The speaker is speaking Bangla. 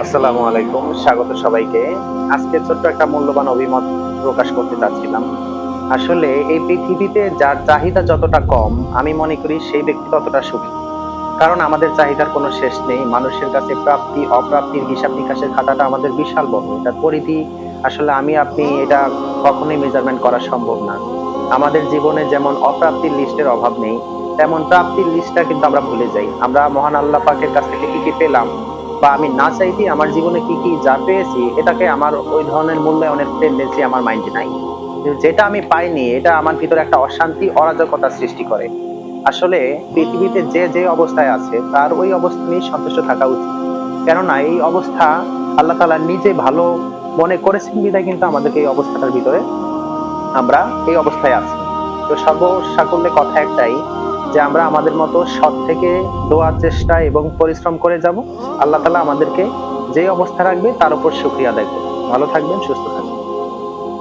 আসসালামু আলাইকুম, স্বাগত সবাইকে। আজকে ছোট্ট একটা মূল্যবান অভিমত প্রকাশ করতে চাচ্ছিলাম। আসলে এই পৃথিবীতে যার চাহিদা যতটা কম, আমি মনে করি সেই ব্যক্তি ততটা সুখী। কারণ আমাদের চাহিদার কোনো শেষ নেই। মানুষের কাছে প্রাপ্তি অপ্রাপ্তির হিসাব নিকাশের খাতাটা আমাদের বিশাল বড়। এটার পরিধি আসলে আমি আপনি এটা কখনোই মেজারমেন্ট করা সম্ভব না। আমাদের জীবনে যেমন অপ্রাপ্তির লিস্টের অভাব নেই, তেমন প্রাপ্তির লিস্টটা কিন্তু আমরা ভুলে যাই। আমরা মহান আল্লাহ পাকের কাছ থেকে কি পেলাম বা আমি না চাইতেই আমার জীবনে কি যা পেয়েছি, এটাকে আমার ওই ধরনের মূল্যায়নের টেনডেন্সি আমার মাইন্ডে নাই। যেটা আমি পাইনি এটা আমার ভিতরে একটা অশান্তি, অরাজকতা সৃষ্টি করে। আসলে পৃথিবীতে যে অবস্থায় আছে তার ওই অবস্থা নিয়েই সন্তুষ্ট থাকা উচিত। কেননা এই অবস্থা আল্লাহ তাআলা নিজে ভালো মনে করেছেন বিধায় কিন্তু আমাদেরকে এই অবস্থাটার ভিতরে আমরা এই অবস্থায় আছি। তো সর্বসাকুল্যে কথা একটাই যে আমরা আমাদের মতো সৎ থেকে দোয়ার চেষ্টা এবং পরিশ্রম করে যাব। আল্লাহ তাআলা আমাদেরকে যে অবস্থা রাখবে তার উপর শুকরিয়া আদায় করব। ভালো থাকবেন, সুস্থ থাকবেন।